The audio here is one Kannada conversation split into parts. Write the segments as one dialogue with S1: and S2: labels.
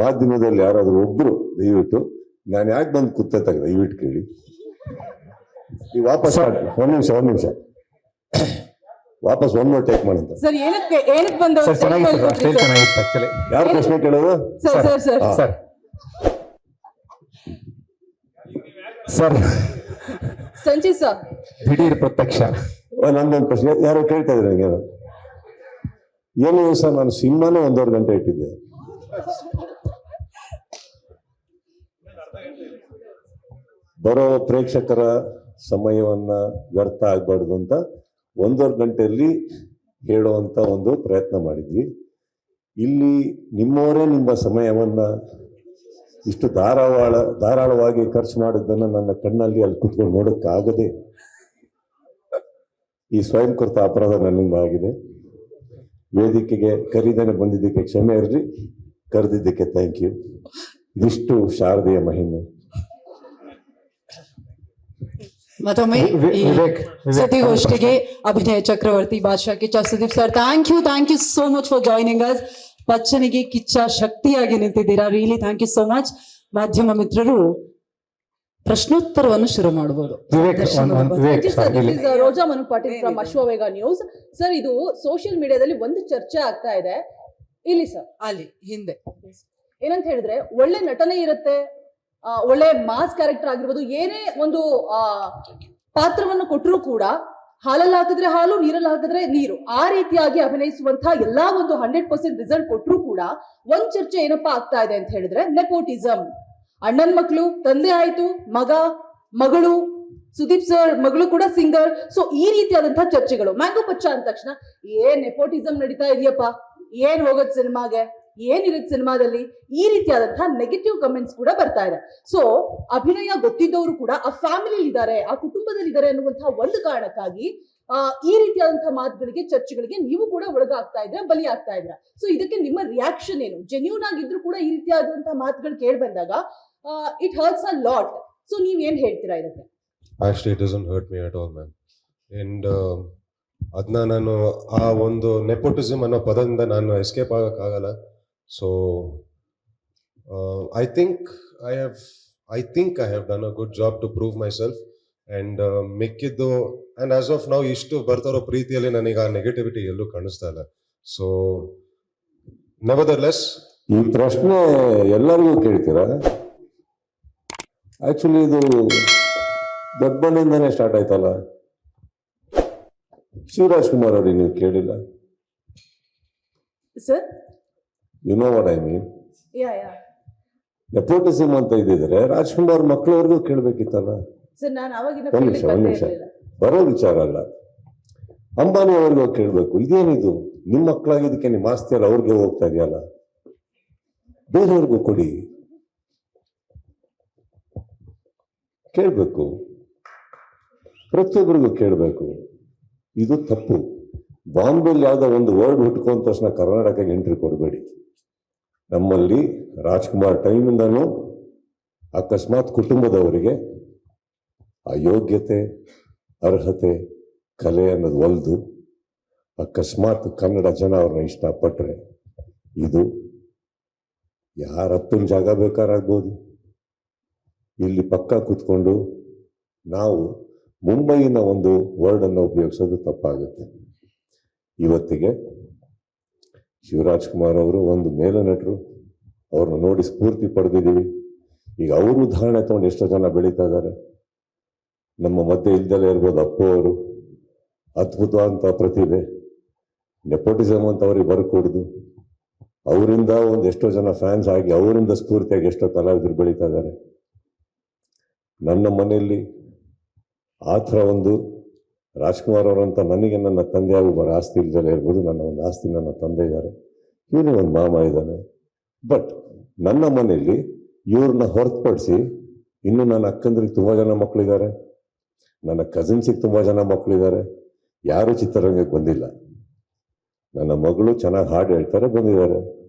S1: ಮಾಧ್ಯಮದಲ್ಲಿ ಯಾರಾದ್ರೂ ಒಬ್ರು ದಯವಿಟ್ಟು ನಾನು ಯಾಕೆ ಬಂದು ಕೂತ ದಯವಿಟ್ಟು ಕೇಳಿ. ಈ ವಾಪಸ್ ಒಂದ್ ನಿಮಿಷ ವಾಪಸ್ ಒನ್ ಮೋರ್ ಟೇಕ್ ಮಾಡಂತ
S2: ಸರ್. ಏನಕ್ಕೆ ಬಂದವರು
S1: ಯಾರು ಪ್ರಶ್ನೆ ಕೇಳೋದು?
S3: ಸರ್
S2: ಸಂಜಯ್ ಸರ್
S3: ದಿಢೀರ್ ಪ್ರತ್ಯಕ್ಷ.
S1: ನಂದೊಂದು ಪ್ರಶ್ನೆ ಯಾರೋ ಕೇಳ್ತಾ ಇದ್ರೆ ನಂಗೆ ಏನು ಸರ್, ನಾನು ಸಿನಿಮಾನೇ 1.5 ಗಂಟೆ ಇಟ್ಟಿದ್ದೆ. ಬರೋ ಪ್ರೇಕ್ಷಕರ ಸಮಯವನ್ನ ವ್ಯರ್ಥ ಆಗ್ಬಾರ್ದು ಅಂತ 1.5 ಗಂಟೆಯಲ್ಲಿ ಹೇಳುವಂತ ಒಂದು ಪ್ರಯತ್ನ ಮಾಡಿದ್ವಿ. ಇಲ್ಲಿ ನಿಮ್ಮವರೇ ನಿಮ್ಮ ಸಮಯವನ್ನ ಇಷ್ಟು ಧಾರಾಳವಾಗಿ ಖರ್ಚು ಮಾಡಿದ್ದನ್ನು ನನ್ನ ಕಣ್ಣಲ್ಲಿ ಅಲ್ಲಿ ಕುತ್ಕೊಂಡು ನೋಡೋಕ್ಕಾಗದೆ ಈ ಸ್ವಯಂಕೃತ ಅಪರಾಧ ನನ್ನಿಂದ ಆಗಿದೆ. ವೇದಿಕೆಗೆ ಕರೀದೇನೆ ಬಂದಿದ್ದಕ್ಕೆ ಕ್ಷಮೆ ಇರಲಿ, ಕರೆದಿದ್ದಕ್ಕೆ ಥ್ಯಾಂಕ್ ಯು. ಇದಿಷ್ಟು ಶಾರದೆಯ ಮಹಿಮೆ.
S2: ಮತ್ತೊಮ್ಮೆ ಸುದ್ದಿಗೋಷ್ಠಿಗೆ ಅಭಿನಯ ಚಕ್ರವರ್ತಿ ಬಾದಶಾ Kichcha Sudeep sir, thank you so much for joining us. ಬಚ್ಚನಿಗೆ ಕಿಚ್ಚ ಶಕ್ತಿಯಾಗಿ ನಿಂತಿದ್ದೀರಾ. Really thank you so much. ಮಾಧ್ಯಮ ಮಿತ್ರರು ಪ್ರಶ್ನೋತ್ತರವನ್ನು ಶುರು ಮಾಡಬಹುದು.
S4: Roja Manu Patil from Ashwavega news. Sir, ಇದು ಸೋಷಿಯಲ್ ಮೀಡಿಯಾದಲ್ಲಿ ಒಂದು ಚರ್ಚೆ ಆಗ್ತಾ ಇದೆ. ಇಲ್ಲಿ ಸರ್,
S2: ಅಲ್ಲಿ ಹಿಂದೆ
S4: ಏನಂತ ಹೇಳಿದ್ರೆ, ಒಳ್ಳೆ ನಟನೆ ಇರುತ್ತೆ, ಒಳ್ಳೆ ಮಾಸ್ ಕ್ಯಾರೆಕ್ಟರ್ ಆಗಿರ್ಬೋದು, ಏನೇ ಒಂದು ಪಾತ್ರವನ್ನು ಕೊಟ್ಟರು ಕೂಡ ಹಾಲಲ್ಲಿ ಹಾಕಿದ್ರೆ ಹಾಲು, ನೀರಲ್ಲಿ ಹಾಕಿದ್ರೆ ನೀರು, ಆ ರೀತಿಯಾಗಿ ಅಭಿನಯಿಸುವಂತಹ ಎಲ್ಲಾ ಒಂದು 100% ರಿಸಲ್ಟ್ ಕೊಟ್ಟರು ಕೂಡ ಒಂದ್ ಚರ್ಚೆ ಏನಪ್ಪಾ ಆಗ್ತಾ ಇದೆ ಅಂತ ಹೇಳಿದ್ರೆ ನೆಪೋಟಿಸಮ್. ಅಣ್ಣನ್ ಮಕ್ಕಳು, ತಂದೆ ಆಯ್ತು, ಮಗಳು, ಸುದೀಪ್ ಸರ್ ಮಗಳು ಕೂಡ ಸಿಂಗರ್. ಸೊ ಈ ರೀತಿಯಾದಂತಹ ಚರ್ಚೆಗಳು. ಮ್ಯಾಂಗೋ ಪಚ್ಚ ಅಂದ ತಕ್ಷಣ ನೆಪೋಟಿಸಮ್ ನಡೀತಾ ಇದೆಯಪ್ಪ, ಏನ್ ಹೋಗೋದ್ ಸಿನಿಮಾಗೆ, ಏನಿರುತ್ತೆ ಸಿನಿಮಾದಲ್ಲಿ, ಈ ರೀತಿಯಾದಂತಹ ನೆಗೆಟಿವ್ ಕಮೆಂಟ್ಸ್ ಕೂಡ ಬರ್ತಾ ಇದೆ. ಸೊ ಅಭಿನಯ ಗೊತ್ತಿದ್ದವರು ಕೂಡ ಆ ಫ್ಯಾಮಿಲಿ ಇದ್ದಾರೆ, ಆ ಕುಟುಂಬದಲ್ಲಿ ಇದ್ದಾರೆ ಅನ್ನುವಂತಹ ಒಂದು ಕಾರಣಕ್ಕಾಗಿ ಈ ರೀತಿಯಾದಂತಹ ಮಾತುಗಳಿಗೆ, ಚರ್ಚೆಗಳಿಗೆ ನೀವು ಕೂಡ ಒಳಗಾಗ್ತಾ ಇದ್ರೆ, ಬಲಿ ಆಗ್ತಾ ಇದ್ರ. ಸೊ ಇದಕ್ಕೆ ನಿಮ್ಮ ರಿಯಾಕ್ಷನ್ ಏನು? ಜೆನ್ಯೂನ್ ಆಗಿದ್ರು ಕೂಡ ಈ ರೀತಿಯಾದಂತಹ ಮಾತುಗಳು ಕೇಳಿ ಬಂದಾಗ it hertz a lot. So ನೀವ್ ಏನ್ ಹೇಳ್ತೀರಾ ಇದಕ್ಕೆ?
S5: Actually, it doesn't hurt me at all, man. And ಅದನ್ನ ನಾನು ಆ ಒಂದು ನೆಪೋಟಿಸಮ್ ಅನ್ನೋ ಪದದಿಂದ ನಾನು ಎಸ್ಕೇಪ್ ಆಗಕ್ಕಾಗಲ್ಲ. So I think I have done a good job to prove myself. And ಮಿಕ್ಕಿದ್ದು, and as of now ಇಷ್ಟು ಬರ್ತಾರೋ ಪ್ರೀತಿಯಲ್ಲಿ ನನಗೆ ಆ ನೆಗೆಟಿವಿಟಿ ಎಲ್ಲೂ ಕಾಣಿಸ್ತಾ ಇಲ್ಲ. ಸೊ nevertheless,
S1: ಈ ಪ್ರಶ್ನೆ ಎಲ್ಲರಿಗೂ ಕೇಳ್ತೀರಾ? ಆಕ್ಚುಲಿ ಇದು ದೊಡ್ಡಬಣ್ಣಿಂದಾನೇ ಸ್ಟಾರ್ಟ್ ಆಯ್ತಲ್ಲ. ಶಿವರಾಜ್ ಕುಮಾರ್ ಅವ್ರಿಗೆ ನೀವು ಕೇಳಿಲ್ಲ?
S4: Sir,
S1: you know what I mean.
S4: Yeah
S1: nepotism ಅಂತ ಇದ್ದಿದ್ರೆ ರಾಜ್ಕುಮಾರ್ ಮಕ್ಕಳವ್ರಿಗೂ ಕೇಳ್ಬೇಕಿತ್ತಲ್ಲ.
S4: ಸರ್, ನಾನು ಅವಾಗಿನ
S1: ಒಂದ್ ನಿಮಿಷ ಬರೋ ವಿಚಾರ ಅಲ್ಲ. ಅಂಬಾನಿ ಅವ್ರಿಗೂ ಕೇಳ್ಬೇಕು, ಇದೇನಿದು ನಿಮ್ಮ ಮಕ್ಕಳಾಗಿದ್ದಕ್ಕೆ ನಿಮ್ಮ ಆಸ್ತಿ ಅಲ್ಲ ಅವ್ರಿಗೆ ಹೋಗ್ತಾ ಇದೆಯಲ್ಲ, ಬೇರೆಯವ್ರಿಗೂ ಕೊಡಿ, ಕೇಳ್ಬೇಕು, ಪ್ರತಿಯೊಬ್ಬರಿಗೂ ಕೇಳಬೇಕು. ಇದು ತಪ್ಪು. ಬಾಂಬೆಲಿ ಯಾವುದೋ ಒಂದು ವರ್ಡ್ ಹುಟ್ಕೊಂಡ ತಕ್ಷಣ ಕರ್ನಾಟಕಕ್ಕೆ ಎಂಟ್ರಿ ಕೊಡಬೇಡಿ. ನಮ್ಮಲ್ಲಿ ರಾಜ್ಕುಮಾರ್ ಟೈಮಿಂದನೂ ಅಕಸ್ಮಾತ್ ಕುಟುಂಬದವರಿಗೆ ಆ ಯೋಗ್ಯತೆ, ಅರ್ಹತೆ, ಕಲೆ ಅನ್ನೋದು ಒಲ್ದು ಅಕಸ್ಮಾತ್ ಕನ್ನಡ ಜನ ಅವ್ರನ್ನ ಇಷ್ಟಪಟ್ಟರೆ, ಇದು ಯಾರಪ್ಪನ ಜಾಗ ಬೇಕಾರಾಗ್ಬೋದು. ಇಲ್ಲಿ ಪಕ್ಕ ಕೂತ್ಕೊಂಡು ನಾವು ಮುಂಬೈನ ಒಂದು ವರ್ಡನ್ನು ಉಪಯೋಗಿಸೋದು ತಪ್ಪಾಗುತ್ತೆ. ಇವತ್ತಿಗೆ ಶಿವರಾಜ್ ಕುಮಾರ್ ಅವರು ಒಂದು ಮೇಲ ನಟರು, ಅವ್ರನ್ನ ನೋಡಿ ಸ್ಫೂರ್ತಿ ಪಡೆದಿದ್ದೀವಿ. ಈಗ ಅವರು ಉದಾಹರಣೆ ತಗೊಂಡು ಎಷ್ಟೋ ಜನ ಬೆಳೀತಾ ಇದ್ದಾರೆ. ನಮ್ಮ ಮಧ್ಯೆ ಇಲ್ದಲೇ ಇರ್ಬೋದು ಅಪ್ಪು ಅವರು, ಅದ್ಭುತವಾದಂಥ ಪ್ರತಿಭೆ. ನೆಪೋಟಿಸಮ್ ಅಂತ ಅವ್ರಿಗೆ ಬರ್ಕೊಡ್ದು ಅವರಿಂದ ಒಂದು ಎಷ್ಟೋ ಜನ ಫ್ಯಾನ್ಸ್ ಆಗಿ ಅವರಿಂದ ಸ್ಫೂರ್ತಿಯಾಗಿ ಎಷ್ಟೋ ಕಲಾವಿದರು ಬೆಳೀತಾ ಇದ್ದಾರೆ. ನನ್ನ ಮನೆಯಲ್ಲಿ ಆ ಥರ ಒಂದು ರಾಜ್ಕುಮಾರ್ ಅವರಂತ ನನಗೆ ನನ್ನ ತಂದೆ ಒಬ್ಬರ ಆಸ್ತಿ ಇಲ್ದಲೇ ಇರ್ಬೋದು, ನನ್ನ ಒಂದು ಆಸ್ತಿ ನನ್ನ ತಂದೆ ಇದ್ದಾರೆ, ಇವನು ಒಂದು ಮಾಮ ಇದ್ದಾನೆ. ಬಟ್ ನನ್ನ ಮನೆಯಲ್ಲಿ ಇವ್ರನ್ನ ಹೊರತುಪಡಿಸಿ ಇನ್ನು ನನ್ನ ಅಕ್ಕಂದ್ರಿಗೆ ತುಂಬ ಜನ ಮಕ್ಕಳಿದ್ದಾರೆ, ನನ್ನ ಕಸಿನ್ಸಿಗೆ ತುಂಬ ಜನ ಮಕ್ಕಳಿದ್ದಾರೆ. ಯಾರು ಚಿತ್ರರಂಗಕ್ಕೆ ಬಂದಿಲ್ಲ. ನನ್ನ ಮಗಳು ಚೆನ್ನಾಗಿ ಹಾಡು ಹೇಳ್ತಾರೆ, ಬಂದಿದ್ದಾರೆ.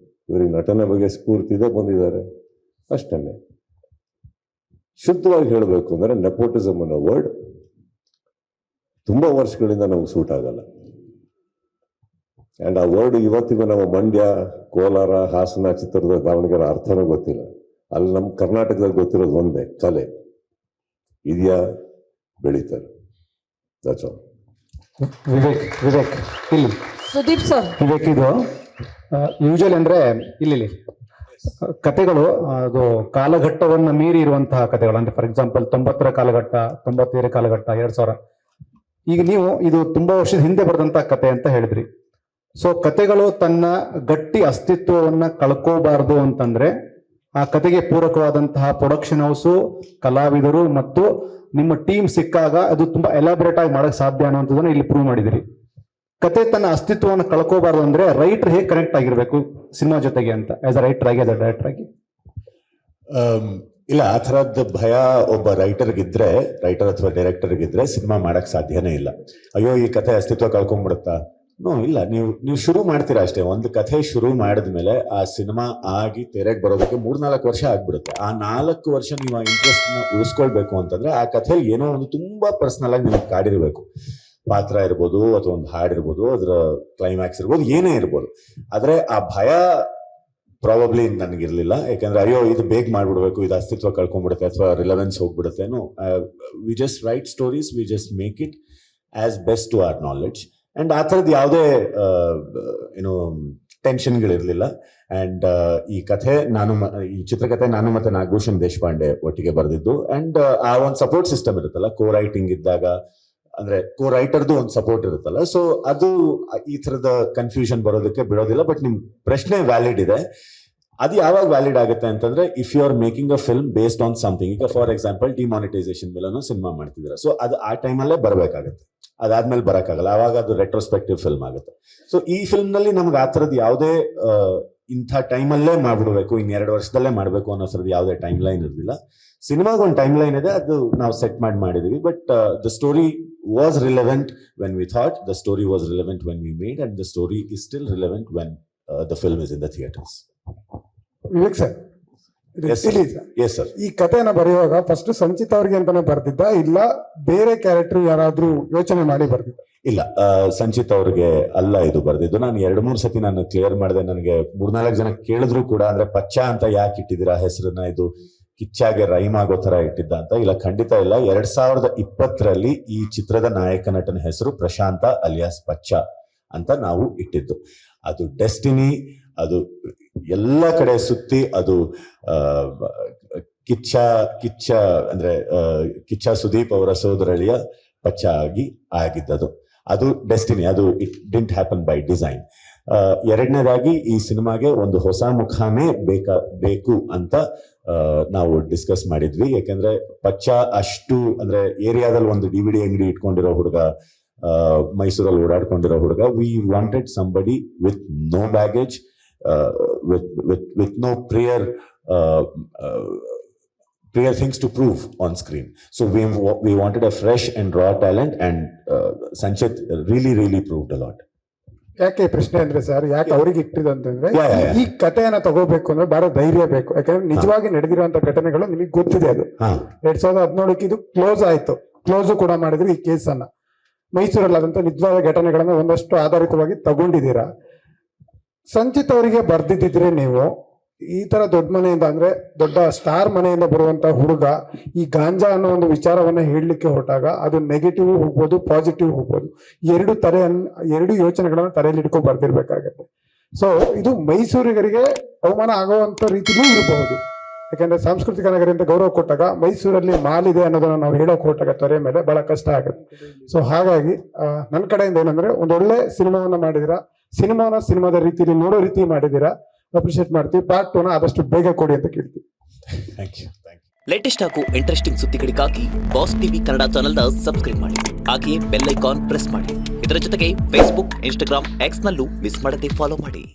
S1: ಇವರಿಗೆ ನಟನೆ ಬಗ್ಗೆ ಸ್ಫೂರ್ತಿ ಇದೆ, ಬಂದಿದ್ದಾರೆ. ಅಷ್ಟೇ. ಶುದ್ಧವಾಗಿ ಹೇಳಬೇಕು ಅಂದರೆ ನೆಪೋಟಿಸಮ್ ಅನ್ನೋ ವರ್ಡ್ ತುಂಬ ವರ್ಷಗಳಿಂದ ನಮ್ಗೆ ಸೂಟ್ ಆಗಲ್ಲ. ಆ್ಯಂಡ್ ಆ ವರ್ಡ್ ಇವತ್ತಿಗೂ ನಮ್ಮ ಮಂಡ್ಯ, ಕೋಲಾರ, ಹಾಸನ, ಚಿತ್ರದುರ್ಗ, ದಾವಣಗೆರೆ ಅರ್ಥನೂ ಗೊತ್ತಿಲ್ಲ. ಅಲ್ಲಿ ನಮ್ಮ ಕರ್ನಾಟಕದಲ್ಲಿ ಗೊತ್ತಿರೋದು ಒಂದೇ, ಕಲೆ ಇದೆಯಾ, ಬೆಳೀತಾರೆ. That's all.
S3: ವಿವೇಕ್ ಇಲ್ಲಿ
S2: ಸುದೀಪ್ ಸರ್.
S3: ವಿವೇಕ್, ಇದು ಯೂಶಲಿ ಅಂದ್ರೆ ಇಲ್ಲಿ ಕತೆಗಳು ಅದು ಕಾಲಘಟ್ಟವನ್ನು ಮೀರಿ ಇರುವಂತಹ ಕತೆಗಳು. ಅಂದ್ರೆ ಫಾರ್ ಎಕ್ಸಾಂಪಲ್ 90ರ ಕಾಲಘಟ್ಟ, 95ರ ಕಾಲಘಟ್ಟ, 2000. ಈಗ ನೀವು ಇದು ತುಂಬಾ ವರ್ಷದ ಹಿಂದೆ ಬರೆದಂತಹ ಕತೆ ಅಂತ ಹೇಳಿದ್ರಿ. ಸೊ ಕತೆಗಳು ತನ್ನ ಗಟ್ಟಿ ಅಸ್ತಿತ್ವವನ್ನ ಕಳ್ಕೋಬಾರ್ದು ಅಂತಂದ್ರೆ ಆ ಕತೆಗೆ ಪೂರಕವಾದಂತಹ ಪ್ರೊಡಕ್ಷನ್ ಹೌಸು, ಕಲಾವಿದರು ಮತ್ತು ನಿಮ್ಮ ಟೀಮ್ ಸಿಕ್ಕಾಗ ಅದು ತುಂಬಾ ಎಲಾಬರೇಟ್ ಆಗಿ ಮಾಡಕ್ ಸಾಧ್ಯ ಅನ್ನುವಂಥದ್ದನ್ನ ಇಲ್ಲಿ ಪ್ರೂವ್ ಮಾಡಿದಿರಿ. ಕತೆ ತನ್ನ ಅಸ್ತಿತ್ವವನ್ನು ಕಳ್ಕೋಬಾರ್ದು ಅಂದ್ರೆ ರೈಟರ್ ಹೇಗೆ ಕನೆಕ್ಟ್ ಆಗಿರ್ಬೇಕು ಸಿನಿಮಾ ಜೊತೆಗೆ ಅಂತ, ಆಸ್ ಅ ರೈಟರ್ ಆಗಿ, ಆಸ್ ಅ ಡೈರೆಕ್ಟರ್ ಆಗಿ?
S6: ಇಲ್ಲ, ಆ ಥರದ್ದು ಭಯ ಒಬ್ಬ ರೈಟರ್ ಅಥವಾ ಡೈರೆಕ್ಟರ್ಗಿದ್ರೆ ಸಿನಿಮಾ ಮಾಡಕ್ ಸಾಧ್ಯನೇ ಇಲ್ಲ. ಅಯ್ಯೋ ಈ ಕಥೆ ಅಸ್ತಿತ್ವ ಕಳ್ಕೊಂಡ್ಬಿಡುತ್ತಾ? ನೋ, ಇಲ್ಲ. ನೀವು ಶುರು ಮಾಡ್ತೀರಾ ಅಷ್ಟೇ. ಒಂದು ಕಥೆ ಶುರು ಮಾಡಿದ್ಮೇಲೆ ಆ ಸಿನಿಮಾ ಆಗಿ ತೆರೆಗೆ ಬರೋದಕ್ಕೆ 3-4 ವರ್ಷ ಆಗ್ಬಿಡುತ್ತೆ. ಆ 4 ವರ್ಷ ನೀವು ಆ ಇಂಟ್ರೆಸ್ಟ್ ನ ಉಳಿಸ್ಕೊಳ್ಬೇಕು ಅಂತಂದ್ರೆ ಆ ಕಥೆಯಲ್ಲಿ ಏನೋ ಒಂದು ತುಂಬಾ ಪರ್ಸನಲ್ ಆಗಿ ನಿಮಗೆ ಕಾಡಿರ್ಬೇಕು. ಪಾತ್ರ ಇರ್ಬೋದು, ಅಥವಾ ಒಂದು ಹಾಡಿರ್ಬೋದು, ಅದರ ಕ್ಲೈಮ್ಯಾಕ್ಸ್ ಇರ್ಬೋದು, ಏನೇ ಇರ್ಬೋದು. ಆದ್ರೆ ಆ ಭಯ ಪ್ರಾಬಬ್ಲಿ ನನಗಿರ್ಲಿಲ್ಲ. ಯಾಕಂದ್ರೆ ಅಯ್ಯೋ ಇದು ಬೇಗ ಮಾಡ್ಬಿಡ್ಬೇಕು, ಇದು ಅಸ್ತಿತ್ವ ಕಳ್ಕೊಂಡ್ಬಿಡುತ್ತೆ ಅಥವಾ ರಿಲೆವೆನ್ಸ್ ಹೋಗ್ಬಿಡುತ್ತೆ. We just write stories, we just make it as best to our knowledge. And ಆ ಥರದ್ದು ಯಾವುದೇ ಟೆನ್ಷನ್ಗಳಿರಲಿಲ್ಲ. ಅಂಡ್ ಈ ಚಿತ್ರಕಥೆ ನಾನು ಮತ್ತೆ ನಾಗಭೂಷಣ್ ದೇಶಪಾಂಡೆ ಒಟ್ಟಿಗೆ ಬರೆದಿದ್ದು. ಅಂಡ್ ಆ ಒಂದು ಸಪೋರ್ಟ್ ಸಿಸ್ಟಮ್ ಇರುತ್ತಲ್ಲ, ಕೋ ರೈಟಿಂಗ್ ಇದ್ದಾಗ, ಅಂದ್ರೆ ಕೋ ರೈಟರ್ದು ಒಂದು ಸಪೋರ್ಟ್ ಇರುತ್ತಲ್ಲ, ಸೊ ಅದು ಈ ಥರದ ಕನ್ಫ್ಯೂಷನ್ ಬರೋದಕ್ಕೆ ಬಿಡೋದಿಲ್ಲ. ಬಟ್ ನಿಮ್ ಪ್ರಶ್ನೆ ವ್ಯಾಲಿಡ್ ಇದೆ. ಅದು ಯಾವಾಗ ವ್ಯಾಲಿಡ್ ಆಗುತ್ತೆ ಅಂತಂದ್ರೆ, if you are making a film based on something. ಈಗ ಫಾರ್ ಎಕ್ಸಾಂಪಲ್ ಡಿಮಾನಿಟೈಸೇಷನ್ ಮೇಲೂ ಸಿನಿಮಾ ಮಾಡ್ತಿದ್ದೀರಾ, ಸೊ ಅದು ಆ ಟೈಮಲ್ಲೇ ಬರಬೇಕಾಗತ್ತೆ. ಅದಾದ್ಮೇಲೆ ಬರೋಕ್ಕಾಗಲ್ಲ, ಅವಾಗ ಅದು ರೆಟ್ರೋಸ್ಪೆಕ್ಟಿವ್ ಫಿಲ್ಮ್ ಆಗುತ್ತೆ. ಸೊ ಈ ಫಿಲ್ಮ್ ನಲ್ಲಿ ನಮ್ಗೆ ಆ ಥರದ್ದು ಯಾವುದೇ ಇಂಥ ಟೈಮಲ್ಲೇ ಮಾಡ್ಬಿಡ್ಬೇಕು, 2 ವರ್ಷದಲ್ಲೇ ಮಾಡಬೇಕು ಅನ್ನೋ ಥರದ್ದು ಯಾವುದೇ ಟೈಮ್ ಲೈನ್ ಇರಲಿಲ್ಲ. ಸಿನಿಮಾಗ ಒಂದು ಟೈಮ್ ಲೈನ್ ಇದೆ, ಅದು ನಾವು ಸೆಟ್ ಮಾಡಿದೀವಿ. But the story was relevant when we thought, the story was relevant when we made, and the story is still relevant when the film is in the theatres.
S7: Vivek sir,
S6: yes sir.
S7: ಈ ಕಥೆನ ಬರೆಯುವಾಗ ಫಸ್ಟ್ ಸಂಚಿತ್ ಅವ್ರಿಗೆ ಅಂತಾನೆ ಬರ್ದಿದ್ದ, ಇಲ್ಲ ಬೇರೆ ಕ್ಯಾರೆಕ್ಟರ್ ಯಾರಾದ್ರೂ ಯೋಚನೆ ಮಾಡಿ ಬರ್ದಿದ್ದ?
S6: ಇಲ್ಲ, ಸಂಚಿತ್ ಅವ್ರಿಗೆ ಅಲ್ಲ ಇದು ಬರ್ದಿದ್ದು. ನಾನು 2-3 ಸತಿ ನಾನು ಕ್ಲಿಯರ್ ಮಾಡಿದೆ. ನನಗೆ 3-4 ಜನ ಕೇಳಿದ್ರು ಕೂಡ, ಅಂದ್ರೆ ಪಚ್ಚ ಅಂತ ಯಾಕೆ ಇಟ್ಟಿದ್ದೀರಾ ಹೆಸರನ್ನ, ಇದು ಕಿಚ್ಚಾಗೆ ರೈಮ್ ಆಗೋ ತರ ಇಟ್ಟಿದ್ದ ಅಂತ. ಇಲ್ಲ, ಖಂಡಿತ ಇಲ್ಲ. 2020ರಲ್ಲಿ ಈ ಚಿತ್ರದ ನಾಯಕ ನಟನ ಹೆಸರು ಪ್ರಶಾಂತ ಅಲಿಯಾಸ್ ಪಚ್ಚ ಅಂತ ನಾವು ಇಟ್ಟಿದ್ದು. ಅದು ಡೆಸ್ಟಿನಿ, ಅದು ಎಲ್ಲ ಕಡೆ ಸುತ್ತಿ ಅದು ಕಿಚ್ಚ ಅಂದ್ರೆ ಕಿಚ್ಚ ಸುದೀಪ್ ಅವರ ಸೋದರಳಿಯ ಪಚ್ಚ ಆಗಿದ್ದದು. ಅದು ಡೆಸ್ಟಿನಿ, ಅದು it didn't happen by design. ಎರಡನೇದಾಗಿ ಈ ಸಿನಿಮಾಗೆ ಒಂದು ಹೊಸ ಮುಖಾನೇ ಬೇಕು ಅಂತ ನಾವು ಡಿಸ್ಕಸ್ ಮಾಡಿದ್ವಿ. ಯಾಕಂದ್ರೆ ಪಚ್ಚ ಅಷ್ಟು ಅಂದ್ರೆ ಏರಿಯಾದಲ್ಲಿ ಒಂದು DVD ಅಂಗಡಿ ಇಟ್ಕೊಂಡಿರೋ ಹುಡುಗ, ಮೈಸೂರಲ್ಲಿ ಓಡಾಡ್ಕೊಂಡಿರೋ ಹುಡುಗ. We wanted somebody with no baggage, with no prior things to prove on screen. So we wanted a fresh and raw talent, and Sanchit really proved a lot.
S7: ಯಾಕೆ ಪ್ರಶ್ನೆ ಅಂದ್ರೆ ಸರ್, ಯಾಕೆ ಅವ್ರಿಗೆ ಇಟ್ಟಿದ್ದು ಅಂತಂದ್ರೆ, ಈ ಕಥೆಯನ್ನ ತಗೋಬೇಕು ಅಂದ್ರೆ ಬಹಳ ಧೈರ್ಯ ಬೇಕು. ಯಾಕಂದ್ರೆ ನಿಜವಾಗಿ ನಡೆದಿರುವಂತ ಘಟನೆಗಳು ನಿಮಗೆ ಗೊತ್ತಿದೆ. ಅದು 2017ಕ್ಕೆ ಇದು ಕ್ಲೋಸ್ ಆಯ್ತು, ಕ್ಲೋಸ್ ಕೂಡ ಮಾಡಿದ್ರು ಈ ಕೇಸನ್ನ. ಮೈಸೂರಲ್ಲಾದಂತ ನಿಜವಾದ ಘಟನೆಗಳನ್ನ ಒಂದಷ್ಟು ಆಧಾರಿತವಾಗಿ ತಗೊಂಡಿದ್ದೀರಾ. ಸಂಚಿತ್ ಅವರಿಗೆ ಬರ್ದಿದ್ದಿದ್ರೆ ನೀವು ಈ ತರ ದೊಡ್ಡ ಮನೆಯಿಂದ, ಅಂದ್ರೆ ದೊಡ್ಡ ಸ್ಟಾರ್ ಮನೆಯಿಂದ ಬರುವಂತ ಹುಡುಗ ಈ ಗಾಂಜಾ ಅನ್ನೋ ಒಂದು ವಿಚಾರವನ್ನ ಹೇಳಲಿಕ್ಕೆ ಹೊರಟಾಗ ಅದು ನೆಗೆಟಿವ್ ಹೋಗ್ಬೋದು, ಪಾಸಿಟಿವ್ ಹೋಗ್ಬೋದು. ಎರಡು ಯೋಚನೆಗಳನ್ನ ತಲೆಯಲ್ಲಿ ಇಟ್ಕೊಂಡು ಬರ್ದಿರ್ಬೇಕಾಗತ್ತೆ. ಸೊ ಇದು ಮೈಸೂರಿಗರಿಗೆ ಅವಮಾನ ಆಗುವಂತ ರೀತಿಯೂ ಇರಬಹುದು. ಯಾಕಂದ್ರೆ ಸಾಂಸ್ಕೃತಿಕ ನಗರ ಅಂತ ಗೌರವ ಕೊಟ್ಟಾಗ ಮೈಸೂರಲ್ಲಿ ಮಾಲ್ ಇದೆ ಅನ್ನೋದನ್ನ ನಾವು ಹೇಳೋಕ್ ಹೊರಟಾಗ ತೊರೆ ಮೇಲೆ ಬಹಳ ಕಷ್ಟ ಆಗುತ್ತೆ. ಸೊ ಹಾಗಾಗಿ ನನ್ನ ಕಡೆಯಿಂದ ಏನಂದ್ರೆ, ಒಂದೊಳ್ಳೆ ಸಿನಿಮಾವನ್ನ ಮಾಡಿದಿರಾ, ಸಿನಿಮಾದ ರೀತಿಯಲ್ಲಿ ನೋಡೋ ರೀತಿ ಮಾಡಿದಿರಾ, ಅಪ್ರಿಶಿಯೇಟ್ ಮಾಡ್ತೀವಿ. ಪಾರ್ಟ್ 2ನ ಆದಷ್ಟು ಬೇಗ ಕೊಡಿ ಅಂತ ಕೇಳ್ತೀವಿ.
S6: Thank you.
S8: ಲೇಟೆಸ್ಟ್ ಹಾಗೂ ಇಂಟ್ರೆಸ್ಟಿಂಗ್ ಸುದ್ದಿಗಳಿಗಾಗಿ ಬಾಸ್ ಟಿವಿ ಕನ್ನಡ ಚಾನೆಲ್ನ ಸಬ್ಸ್ಕ್ರೈಬ್ ಮಾಡಿ. ಹಾಗೆಯೇ ಬೆಲ್ ಐಕಾನ್ ಪ್ರೆಸ್ ಮಾಡಿ. ಇದರ ಜೊತೆಗೆ ಫೇಸ್ಬುಕ್, ಇನ್ಸ್ಟಾಗ್ರಾಮ್, ಎಕ್ಸ್ ನಲ್ಲೂ ಮಿಸ್ ಮಾಡದೆ ಫಾಲೋ ಮಾಡಿ.